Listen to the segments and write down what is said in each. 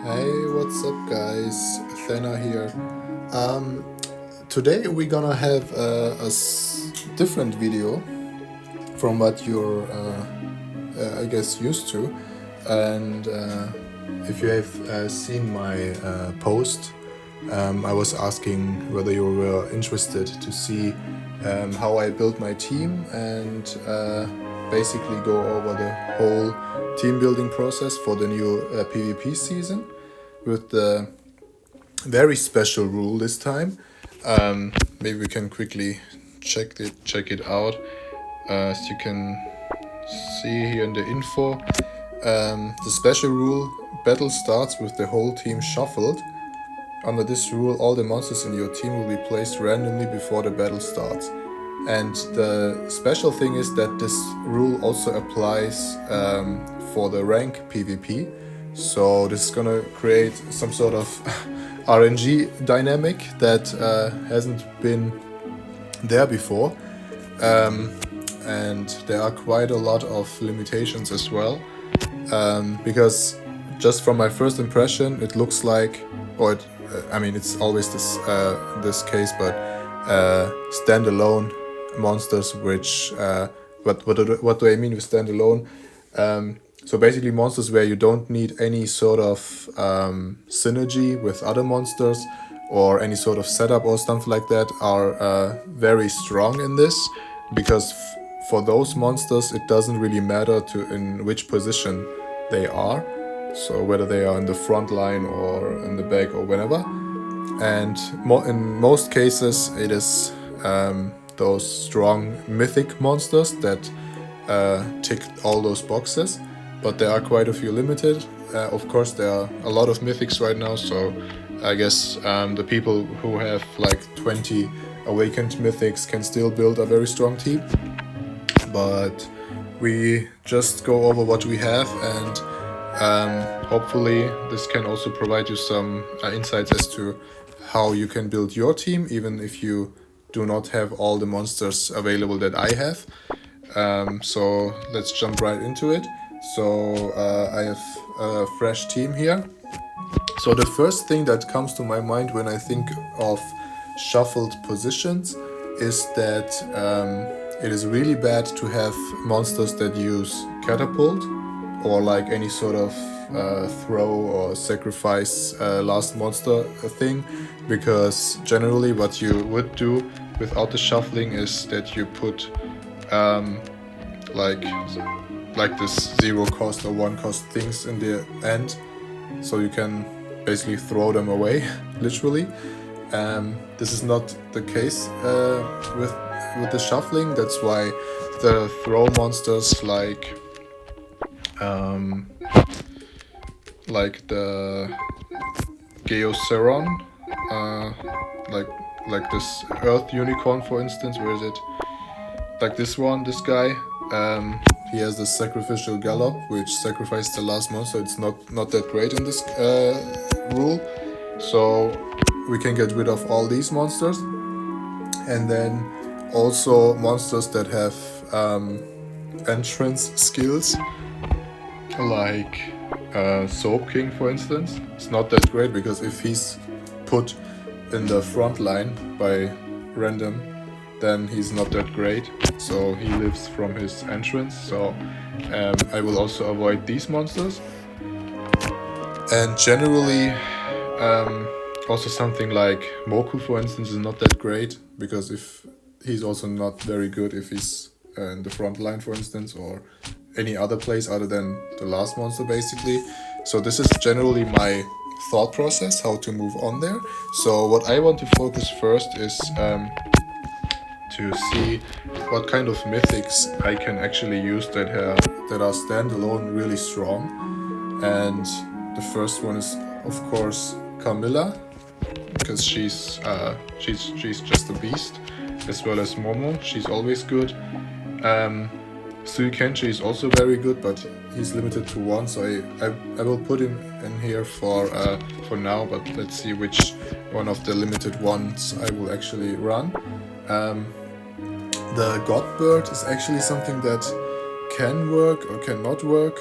Hey, what's up, guys? Thena here. Um, Today we're gonna have different video from what you're, I guess, used to. And if you have seen my post, I was asking whether you were interested to see how I built my team and basically go over the whole team building process for the new PvP season with the very special rule this time. Maybe we can quickly check it out. As you can see here in the info, the special rule: battle starts with the whole team shuffled. Under this rule, all the monsters in your team will be placed randomly before the battle starts. And the special thing is that this rule also applies for the rank PvP. So this is gonna create some sort of RNG dynamic that hasn't been there before. And there are quite a lot of limitations as well. Because just from my first impression, it looks like, I mean, it's always this case, but standalone monsters, which what do I mean with standalone? So basically monsters where you don't need any sort of synergy with other monsters or any sort of setup or stuff like that are very strong in this, because for those monsters it doesn't really matter in which position they are, so whether they are in the front line or in the back or whenever. And in most cases it is those strong mythic monsters that tick all those boxes, but there are quite a few limited. Of course, there are a lot of mythics right now, so I guess the people who have like 20 awakened mythics can still build a very strong team. But we just go over what we have, and hopefully this can also provide you some insights as to how you can build your team, even if you do not have all the monsters available that I have. So let's jump right into it. So I have a fresh team here. So the first thing that comes to my mind when I think of shuffled positions is that it is really bad to have monsters that use catapult or like any sort of throw or sacrifice last monster thing, because generally what you would do without the shuffling is that you put like this 0 cost or 1 cost things in the end, so you can basically throw them away literally. This is not the case with the shuffling. That's why the throw monsters like the Geoceron, like this Earth Unicorn, for instance. Where is it? Like this guy. He has the sacrificial gallop, which sacrifices the last monster. It's not that great in this rule, so we can get rid of all these monsters. And then also monsters that have entrance skills, like Soap King, for instance. It's not that great because if he's put in the front line by random, then he's not that great, so he lives from his entrance. So I will also avoid these monsters. And generally also something like Moku, for instance, is not that great, because if he's also not very good if he's in the front line, for instance, or any other place other than the last monster, basically. So this is generally my thought process, how to move on there. So what I want to focus first is to see what kind of mythics I can actually use that are standalone really strong. And the first one is of course Camilla, because she's just a beast, as well as Momo. She's always good. Suikenchi is also very good, but he's limited to 1, so I will put him in here for now, but let's see which one of the limited ones I will actually run. The God Bird is actually something that can work or cannot work.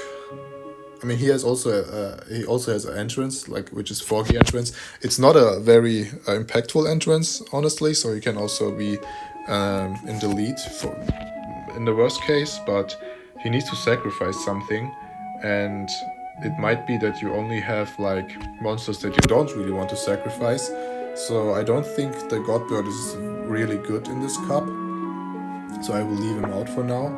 I mean, he also has an entrance, like, which is 4 key entrance. It's not a very impactful entrance, honestly. So he can also be in the lead in the worst case, but he needs to sacrifice something, and it might be that you only have like monsters that you don't really want to sacrifice. So I don't think the Godbird is really good in this cup. So I will leave him out for now.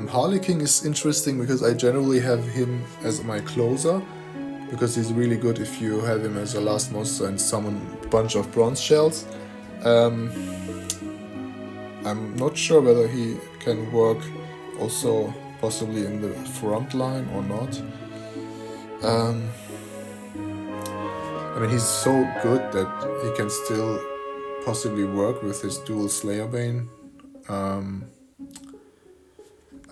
Harlequin is interesting because I generally have him as my closer, because he's really good if you have him as a last monster and summon a bunch of bronze shells. I'm not sure whether he can work also possibly in the front line or not. I mean, he's so good that he can still possibly work with his dual Slayerbane.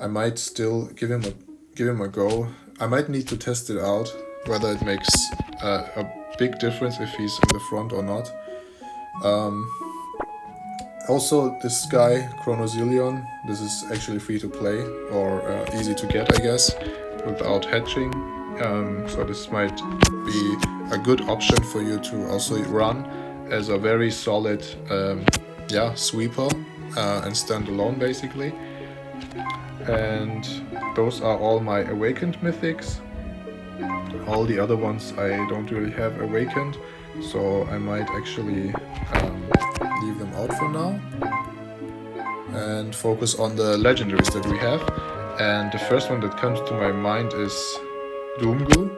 I might still give him a go. I might need to test it out whether it makes a big difference if he's in the front or not. Also, this guy Chronozillion, this is actually free to play or easy to get, I guess, without hatching. So this might be a good option for you to also run as a very solid sweeper and stand alone basically. And those are all my awakened mythics. All the other ones I don't really have awakened, so I might actually leave them out for now and focus on the legendaries that we have. And the first one that comes to my mind is Doomgoo.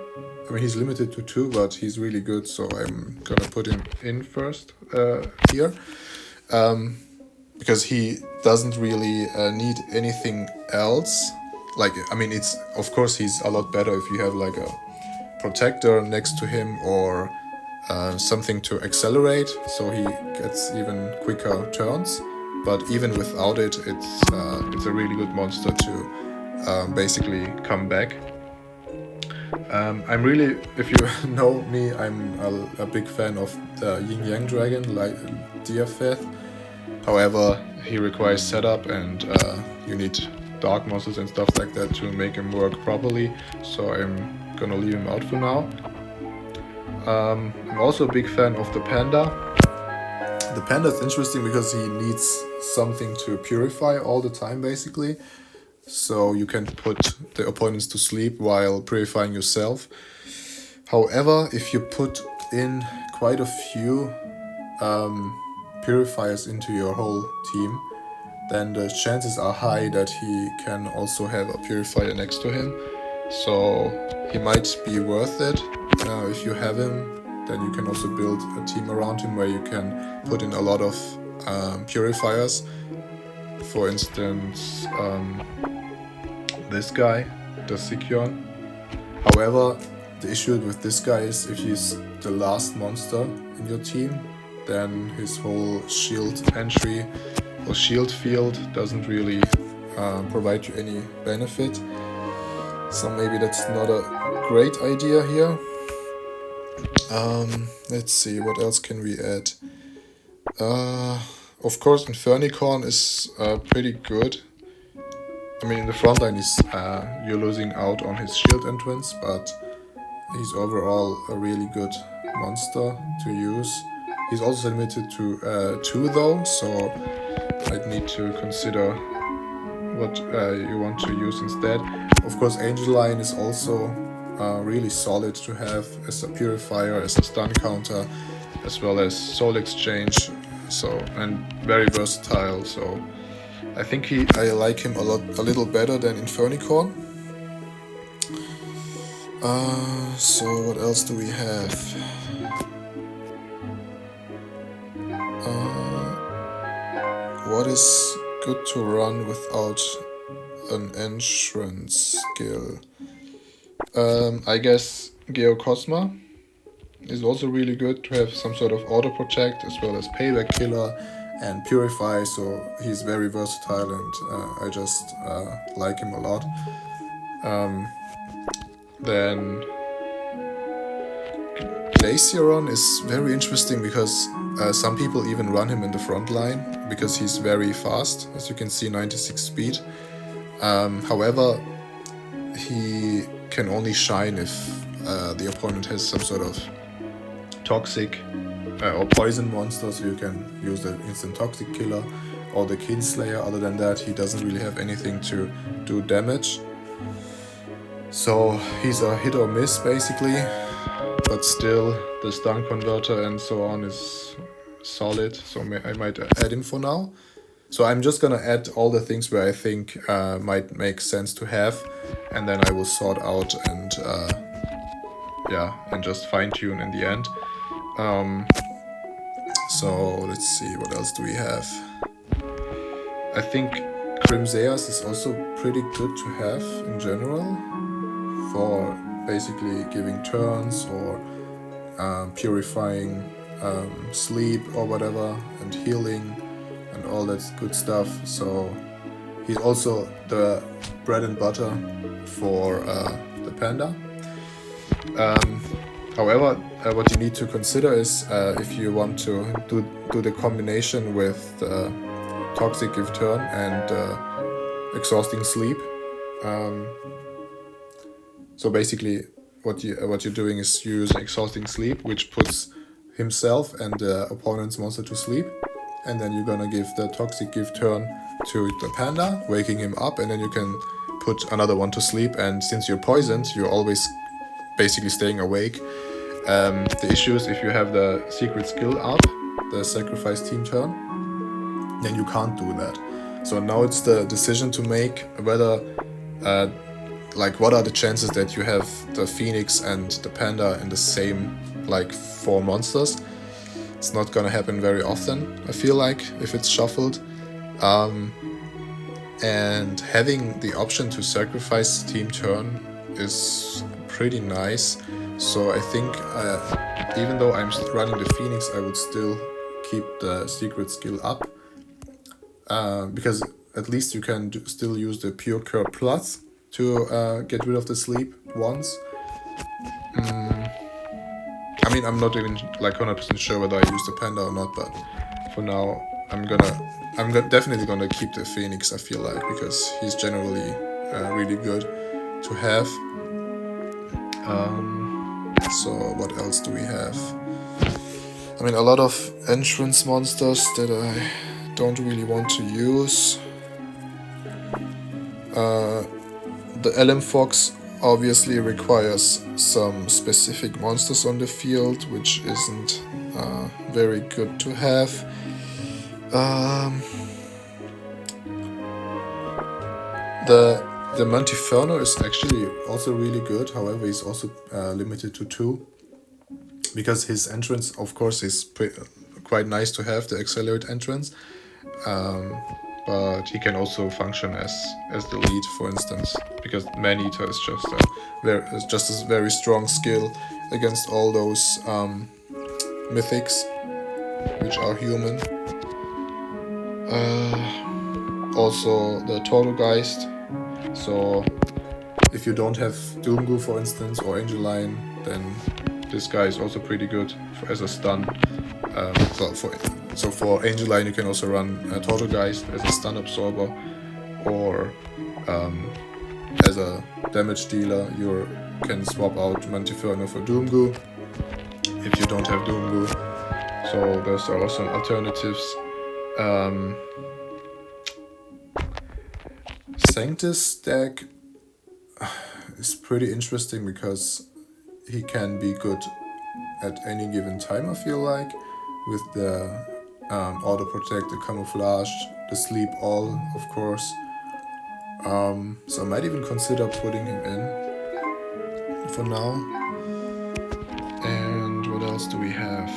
I mean, he's limited to 2, but he's really good, so I'm gonna put him in first here. Because he doesn't really need anything else. Like, I mean, it's, of course, he's a lot better if you have like a protector next to him or something to accelerate, so he gets even quicker turns. But even without it, it's a really good monster to basically come back. I'm really, if you know me, I'm a big fan of the Yin Yang Dragon, like Diafeth. However, he requires setup, and you need dark monsters and stuff like that to make him work properly, so I'm gonna leave him out for now. I'm also a big fan of the Panda. The Panda is interesting because he needs something to purify all the time basically, so you can put the opponents to sleep while purifying yourself. However, if you put in quite a few purifiers into your whole team, then the chances are high that he can also have a purifier next to him. So he might be worth it. If you have him, then you can also build a team around him where you can put in a lot of purifiers. For instance, this guy, the Sikion. However, the issue with this guy is if he's the last monster in your team, then his whole shield entry or shield field doesn't really provide you any benefit. So maybe that's not a great idea here. Let's see, what else can we add? Of course, Infernicorn is pretty good. I mean, in the front line, you're losing out on his shield entrance, but he's overall a really good monster to use. He's also limited to 2 though, so I'd need to consider what you want to use instead. Of course, Angel Lion is also really solid to have as a purifier, as a stun counter, as well as soul exchange, and very versatile. So I think I like him a little better than Infernicorn. So what else do we have? What is good to run without an entrance skill? I guess Geocosma is also really good to have some sort of auto protect as well as payback killer and purify, so he's very versatile, and I just like him a lot. Then Glaceron is very interesting because some people even run him in the front line because he's very fast, as you can see, 96 speed. However, he can only shine if the opponent has some sort of toxic or poison monster, so you can use the instant toxic killer or the Kinslayer. Other than that, he doesn't really have anything to do damage. So he's a hit or miss basically, but still the stun converter and so on is solid, so I might add him for now. So I'm just gonna add all the things where I think might make sense to have, and then I will sort out and and just fine tune in the end. So let's see, what else do we have? I think Crimseas is also pretty good to have in general for basically giving turns or purifying sleep or whatever, and healing and all that good stuff. So he's also the bread and butter for the panda. However, what you need to consider is if you want to do the combination with Toxic Give Turn and Exhausting Sleep. So basically what you're doing is you use Exhausting Sleep, which puts himself and the opponent's monster to sleep, and then you're gonna give the Toxic Give Turn to the panda, waking him up, and then you can put another one to sleep, and since you're poisoned, you're always basically staying awake. The issue is if you have the secret skill up, the Sacrifice Team Turn, then you can't do that. So now it's the decision to make whether what are the chances that you have the Phoenix and the Panda in the same 4 monsters. It's not gonna happen very often, I feel like, if it's shuffled. And having the option to sacrifice Team Turn is pretty nice. So I think even though I'm running the Phoenix, I would still keep the secret skill up. Because at least you can still use the Pure Cure Plus to get rid of the sleep once. I mean, I'm not even 100% sure whether I use the Panda or not, but for now I'm definitely gonna keep the Phoenix, I feel like, because he's generally really good to have. So what else do we have? I mean, a lot of entrance monsters that I don't really want to use. The LM Fox obviously requires some specific monsters on the field, which isn't very good to have. The Montiferno is actually also really good, however he's also limited to 2. Because his entrance, of course, is quite nice to have, the Accelerate entrance. But he can also function as the lead, for instance, because Man-Eater is just a very strong skill against all those mythics, which are human. Also the Tortogeist. So if you don't have Doomgoo, for instance, or Angel Lion, then this guy is also pretty good as a stun. So for Angel Lion you can also run Tortogeist as a stun absorber, or as a damage dealer you can swap out Montiferno for Doomgoo if you don't have Doomgoo. So those are also alternatives. Sanctus deck is pretty interesting because he can be good at any given time, I feel like, with the auto protect, the camouflage, the sleep all, of course. So I might even consider putting him in for now. And what else do we have?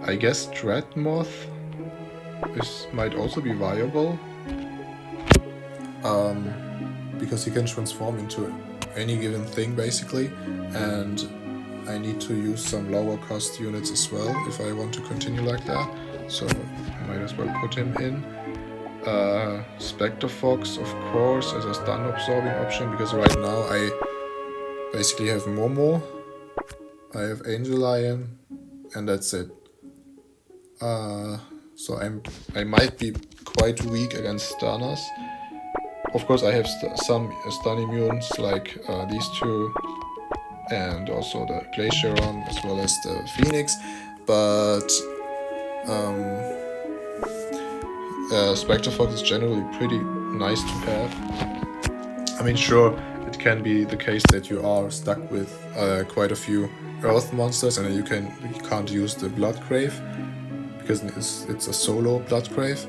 I guess Dreadmoth might also be viable. Because he can transform into any given thing basically, and I need to use some lower cost units as well if I want to continue like that, so I might as well put him in. Spectre Fox, of course, as a stun absorbing option, because right now I basically have Momo, I have Angel Lion, and that's it. So I might be quite weak against stunners. of course I have some stun immunes like these two, and also the Glaciaron as well as the Phoenix, but Spectre Fox is generally pretty nice to have. I mean, sure, it can be the case that you are stuck with quite a few Earth monsters and you can't use the Blood Crave because it's a solo Blood Crave.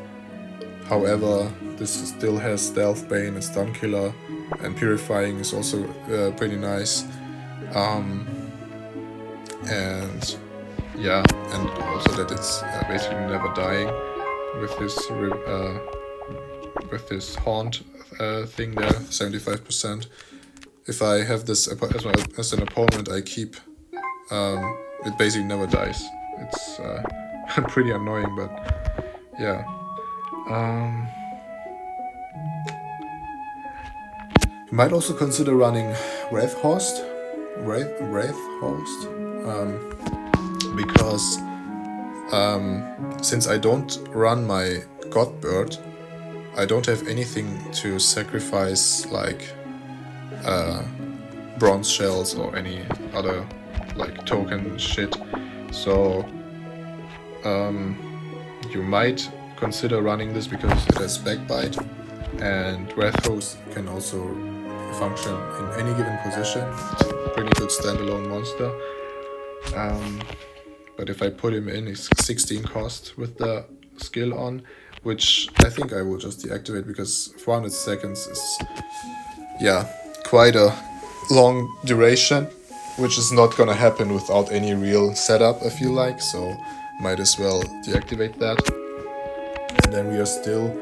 However, this still has Stealth Bane and Stun Killer, and Purifying is also pretty nice. And yeah, and also that it's basically never dying with this haunt thing there, 75%. If I have this as an opponent, I keep it basically never dies. It's pretty annoying, but yeah. You might also consider running Wraith Host, because since I don't run my Godbird, I don't have anything to sacrifice like bronze shells or any other like token shit. So you might consider running this because it has Backbite, and Wraith Host can also function in any given position. It's a pretty good standalone monster. But if I put him in, he's 16 cost with the skill on, which I think I will just deactivate because 400 seconds is, yeah, quite a long duration, which is not gonna happen without any real setup, I feel like, so might as well deactivate that. And then we are still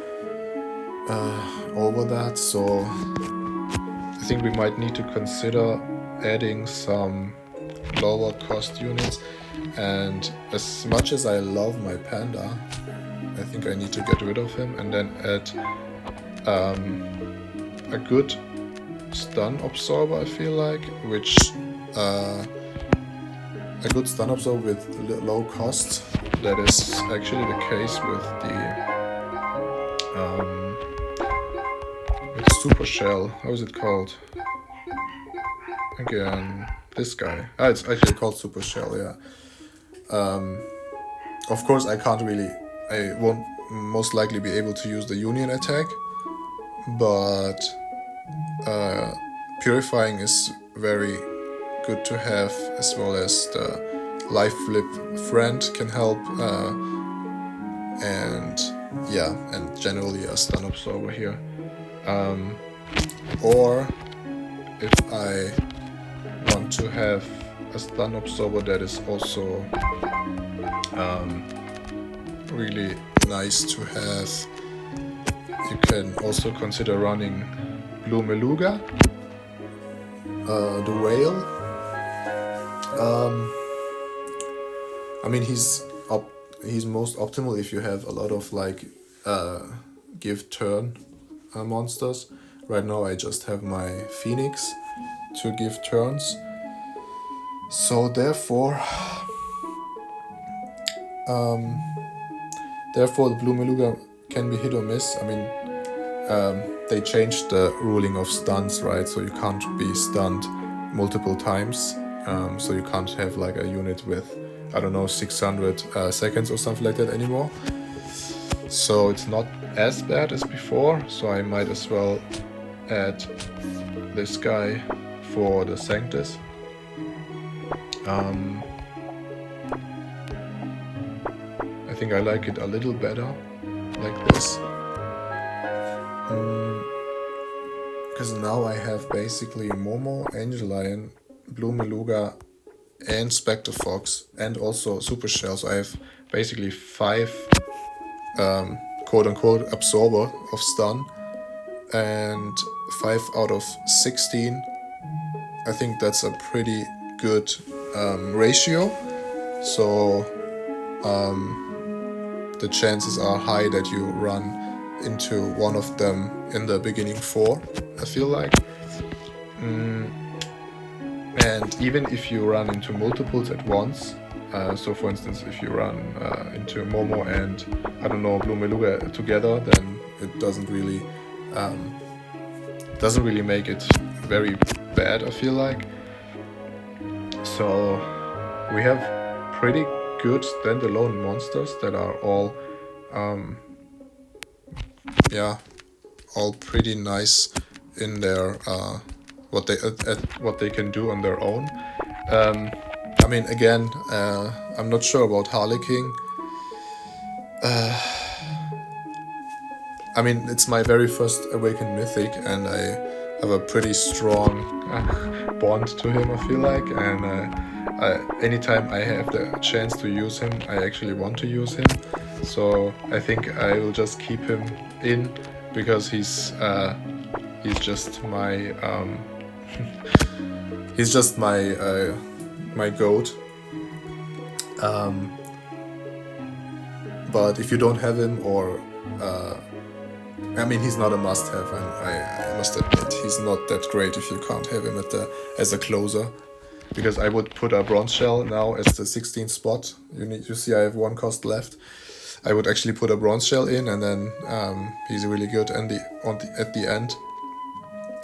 over that, so I think we might need to consider adding some lower cost units. And as much as I love my Panda, I think I need to get rid of him and then add a good stun absorber, I feel like, which a good stun absorber with low cost. That is actually the case with Super Shell. How is it called? Again, this guy. Ah, it's actually called Super Shell, yeah. Of course, I won't most likely be able to use the Union attack, but Purifying is very good to have, as well as the Life Flip Friend can help, and yeah, and generally a stun absorber here. Or if I want to have a stun absorber that is also really nice to have, you can also consider running Blue Meluga, the whale. I mean, he's most optimal if you have a lot of like give turn monsters. Right now I just have my Phoenix to give turns, so therefore the Blue Meluga can be hit or miss. I mean, they changed the ruling of stuns, right? So you can't be stunned multiple times. So you can't have like a unit with, I don't know, 600 seconds or something like that anymore. So it's not as bad as before. So I might as well add this guy for the Sanctus. I think I like it a little better like this. Because now I have basically Momo, Angel Lion, Blue Meluga, and Spectre Fox, and also Super Shell. So I have basically 5 quote-unquote absorber of stun, and 5 out of 16. I think that's a pretty good ratio. So the chances are high that you run into one of them in the beginning 4, I feel like. And even if you run into multiples at once, so for instance, if you run into Momo and, I don't know, Blue Meluga together, then it doesn't really doesn't really make it very bad, I feel like. So we have pretty good standalone monsters that are all all pretty nice in their what they can do on their own. I mean, again, I'm not sure about Harlequin. I mean, it's my very first Awakened Mythic, and I have a pretty strong bond to him, I feel like. And anytime I have the chance to use him, I actually want to use him. So I think I will just keep him in, because he's just my he's just my goat. But if you don't have him, or I mean, he's not a must-have, and I must admit he's not that great if you can't have him as a closer, because I would put a Bronze Shell now as the 16th spot. You see I have 1 cost left. I would actually put a Bronze Shell in, and then he's really good at the end.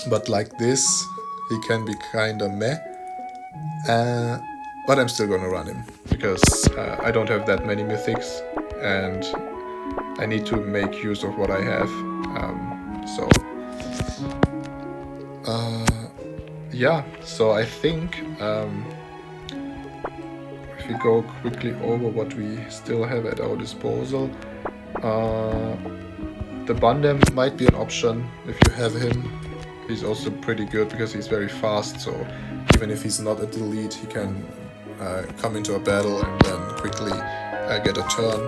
But like this, he can be kinda meh. But I'm still gonna run him, because I don't have that many mythics, and I need to make use of what I have. So I think if we go quickly over what we still have at our disposal, the Bundem might be an option if you have him. He's also pretty good because he's very fast, so even if he's not at the lead, he can come into a battle and then quickly get a turn.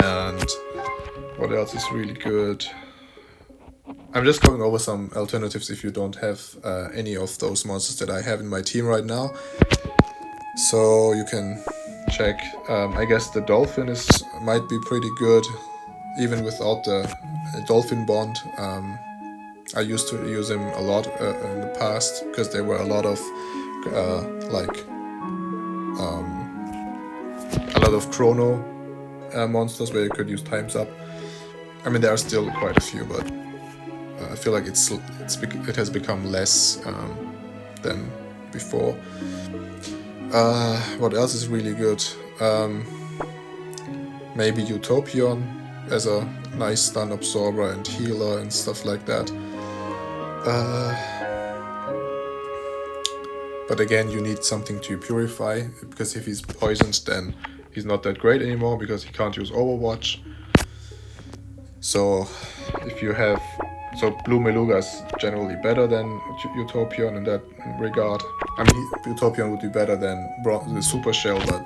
And what else is really good? I'm just going over some alternatives if you don't have any of those monsters that I have in my team right now. So you can check. I guess the Dolphin might be pretty good, even without the Dolphin Bond. I used to use him a lot in the past, because there were a lot of chrono monsters where you could use Time's Up. I mean, there are still quite a few, but I feel like it has become less than before. What else is really good? Maybe Utopion as a nice stun absorber and healer and stuff like that. But again, you need something to purify, because if he's poisoned, then he's not that great anymore, because he can't use Overwatch. So if you have... So Blue Meluga is generally better than Utopion in that regard. I mean, Utopion would be better than the Super Shell, but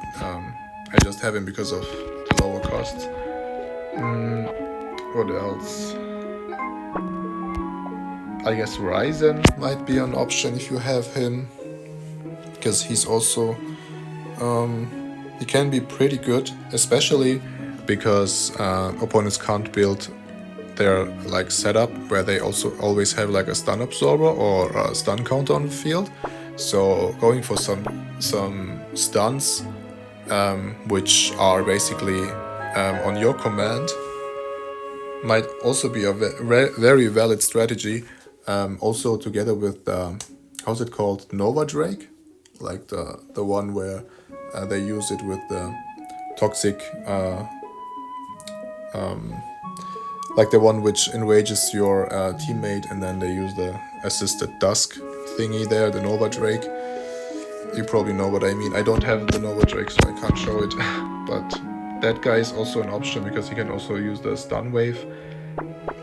I just have him because of the lower costs. What else? I guess Ryzen might be an option if you have him, because he's also... he can be pretty good, especially because opponents can't build their setup where they also always have a stun absorber or a stun counter on the field. So going for some stuns which are basically on your command might also be a very valid strategy. Also together with how's it called, Nova Drake, like the one where they use it with the toxic like the one which enrages your teammate, and then they use the assisted dusk thingy there, the Nova Drake. You probably know what I mean. I don't have the Nova Drake, so I can't show it. But that guy is also an option, because he can also use the stun wave.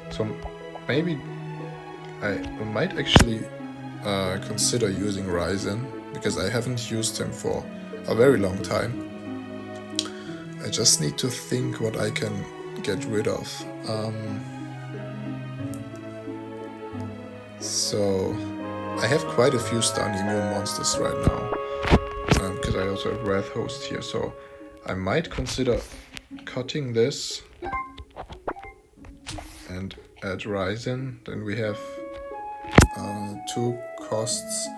So maybe I might actually consider using Ryzen, because I haven't used him for a very long time. I just need to think what I can get rid of. So I have quite a few stun immune monsters right now, because I also have Wrath Host here, so I might consider cutting this and add Ryzen. Then we have 2 costs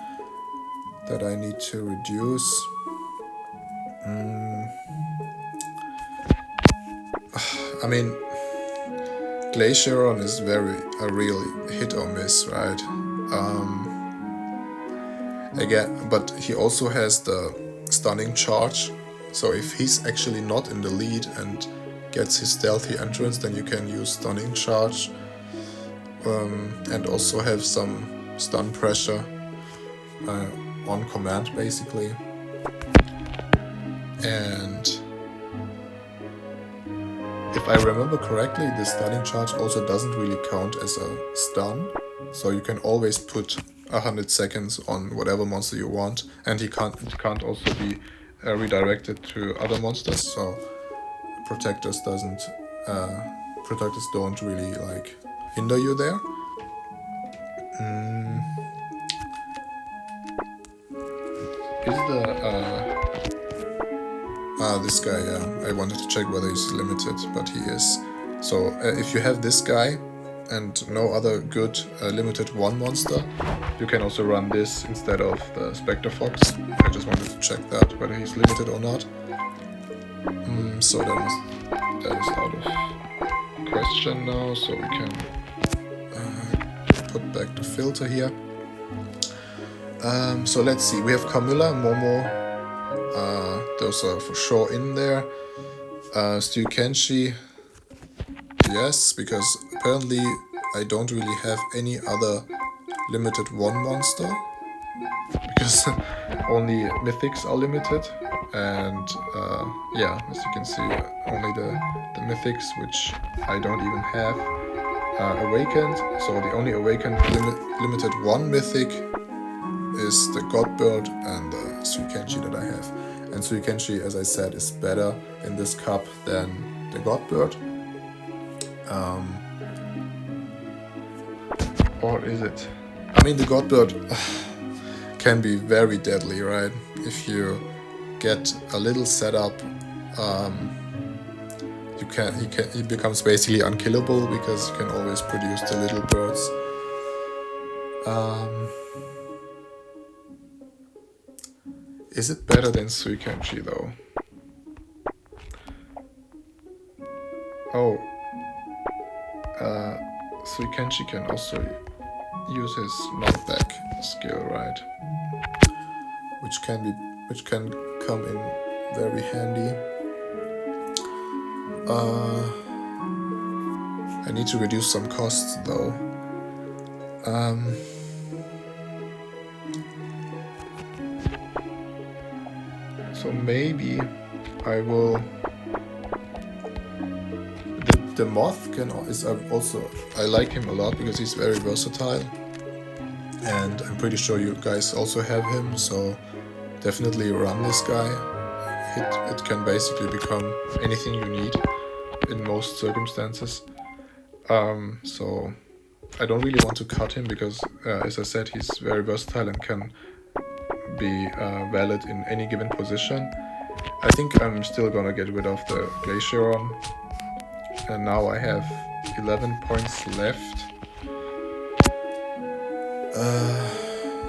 that I need to reduce. I mean, Glaciaron is a really hit or miss, right? Again, but he also has the stunning charge, so if he's actually not in the lead and gets his stealthy entrance, then you can use stunning charge, and also have some stun pressure on command, basically. And if I remember correctly, the stunning charge also doesn't really count as a stun, so you can always put 100 seconds on whatever monster you want, and it can't also be redirected to other monsters, so protectors don't really like hinder you there. Is this guy, I wanted to check whether he's limited, but he is. So if you have this guy and no other good limited 1 monster, you can also run this instead of the Spectre Fox. I just wanted to check that, whether he's limited or not. So that is out of question now, so we can put back the filter here. So let's see, we have Camilla, Momo, those are for sure in there. Stu Kenshi, yes, because apparently I don't really have any other limited 1 monster, because only mythics are limited, and yeah, as you can see, only the mythics, which I don't even have, awakened. So the only awakened limited 1 mythic is the Godbird and the Suikenshi that I have. And Suikenshi, as I said, is better in this cup than the Godbird. Or is it? I mean, the Godbird can be very deadly, right? If you get a little setup, he becomes basically unkillable, because you can always produce the little birds. Is it better than Suikenshi though? Oh, Suikenshi can also use his knockback skill, right? Which can come in very handy. I need to reduce some costs though. So maybe I will. The Moth I like him a lot because he's very versatile, and I'm pretty sure you guys also have him. So definitely run this guy. It can basically become anything you need in most circumstances. So I don't really want to cut him because, as I said, he's very versatile and can be valid in any given position. I think I'm still gonna get rid of the Glaciaron, and now I have 11 points left.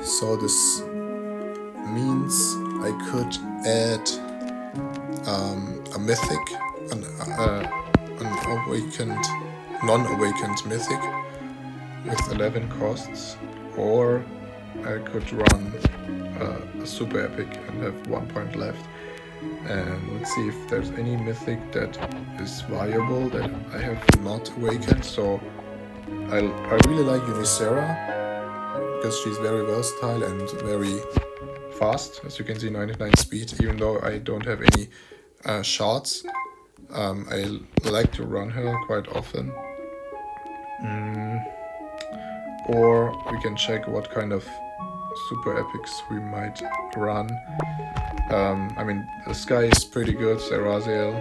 So this means I could add a mythic, an awakened, non-awakened mythic with 11 costs, or I could run a super epic and have 1 point left. And let's see if there's any mythic that is viable that I have not awakened. So I really like Unicera because she's very versatile and very fast. As you can see, 99 speed, even though I don't have any shards. I like to run her quite often. Or we can check what kind of super epics we might run. I mean, the Sky is pretty good, Seraziel,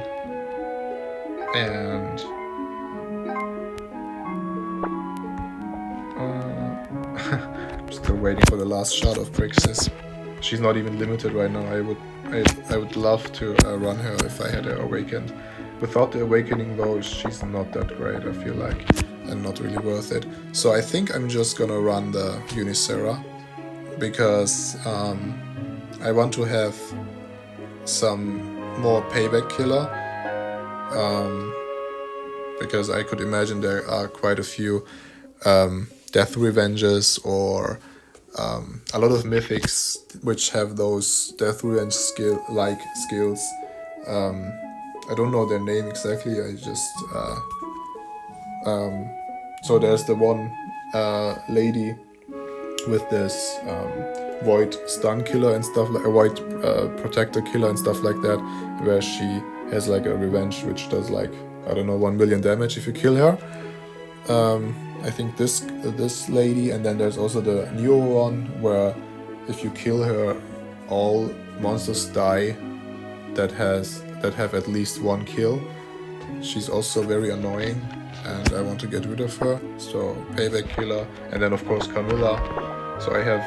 and I'm still waiting for the last shot of Brixis. She's not even limited right now. I would love to run her if I had her awakened. Without the awakening though, she's not that great, I feel like, and not really worth it. So I think I'm just gonna run the Unicera, because I want to have some more payback killer, because I could imagine there are quite a few death revenges or a lot of mythics which have those death revenge skills. I don't know their name exactly. I just so there's the one lady with this void stun killer and stuff like a void protector killer and stuff like that, where she has like a revenge which does like, I don't know, 1 million damage if you kill her. I think this lady, and then there's also the newer one where if you kill her, all monsters die that have at least one kill. She's also very annoying, and I want to get rid of her. So payback killer, and then of course Camilla. So I have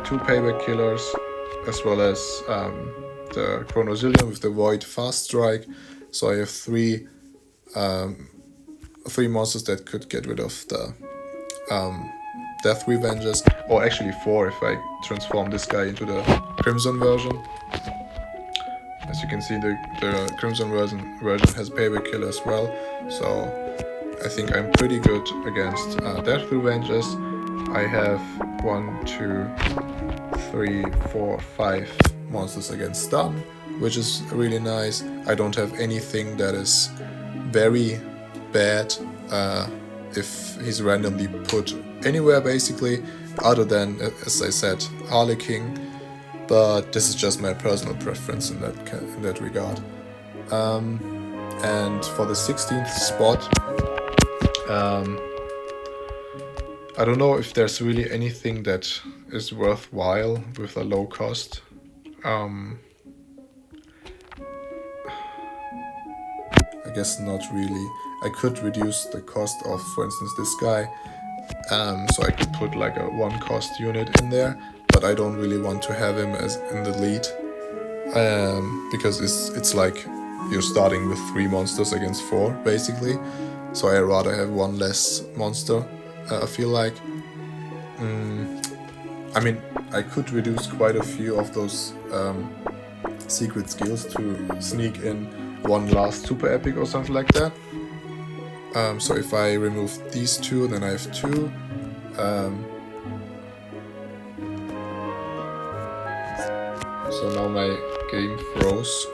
2 payback killers, as well as the Chronozillion with the void fast strike. So I have 3 monsters that could get rid of the death revenges, or actually 4 if I transform this guy into the Crimson version. As you can see, the Crimson version has payback killer as well, so I think I'm pretty good against death revenges. I have 1, 2, 3, 4, 5 monsters against stun, which is really nice. I don't have anything that is very bad if he's randomly put anywhere, basically, other than, as I said, Harlequin. But this is just my personal preference in that regard. And for the 16th spot, I don't know if there's really anything that is worthwhile with a low cost. I guess not really. I could reduce the cost of, for instance, this guy. So I could put like a 1 cost unit in there, but I don't really want to have him as in the lead, because it's like you're starting with 3 monsters against 4 basically. So I rather have 1 less monster. I feel like, I mean, I could reduce quite a few of those secret skills to sneak in 1 last super epic or something like that. So if I remove these 2, then I have 2. So now my game froze.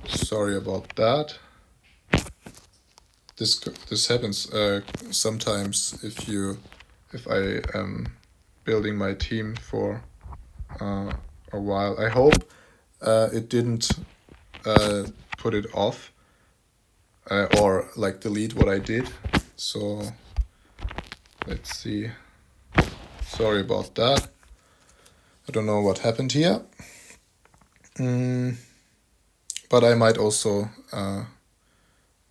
Sorry about that. This happens sometimes if I am building my team for a while. I hope it didn't put it off or like delete what I did. So let's see. Sorry about that. I don't know what happened here. But I might also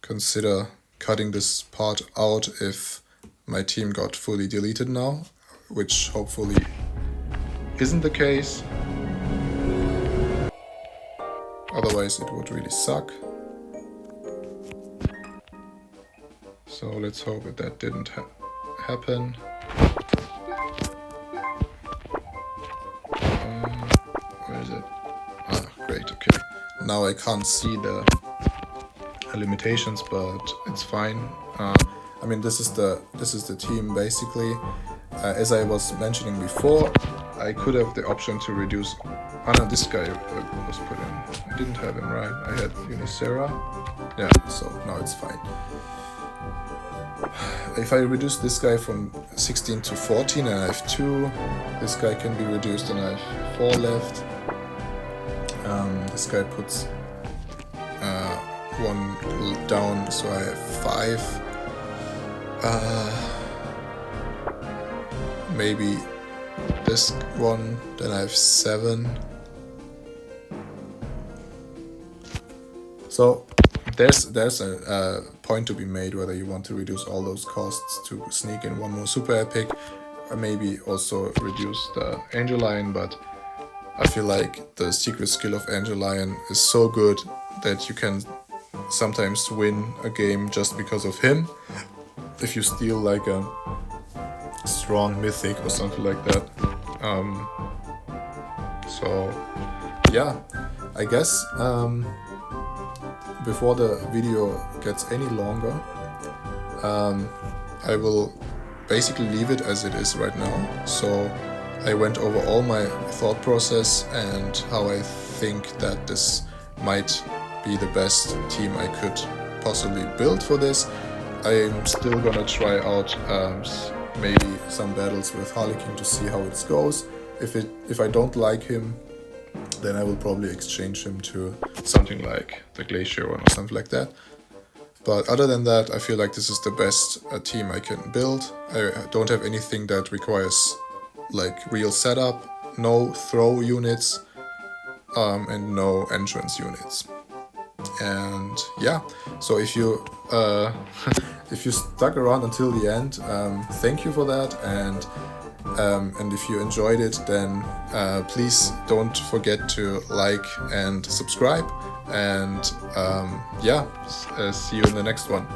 consider cutting this part out if my team got fully deleted now, which hopefully isn't the case. Otherwise it would really suck. So let's hope that didn't happen. Where is it? Ah, great, okay. Now I can't see the limitations, but it's fine. I mean, this is the team basically. As I was mentioning before, I could have the option to reduce. Oh no, this guy was put in. I didn't have him, right? I had Unicera. Yeah, so now it's fine. If I reduce this guy from 16 to 14 and I have 2, this guy can be reduced and I have 4 left. This guy puts 1 down, so I have 5. Maybe this one, then I have 7. So there's a point to be made whether you want to reduce all those costs to sneak in 1 more super epic, or maybe also reduce the Angel Lion, but I feel like the secret skill of Angel Lion is so good that you can sometimes win a game just because of him. If you steal like a strong mythic or something like that. So yeah, I guess before the video gets any longer, I will basically leave it as it is right now. So I went over all my thought process and how I think that this might be the best team I could possibly build for this. I'm still gonna try out maybe some battles with Harlequin to see how it goes. If I don't like him, then I will probably exchange him to something like the Glacier or something like that. But other than that, I feel like this is the best team I can build. I don't have anything that requires like real setup, no throw units, and no entrance units. And yeah, so if you if you stuck around until the end, thank you for that. And if you enjoyed it, then please don't forget to like and subscribe. And yeah, see you in the next one.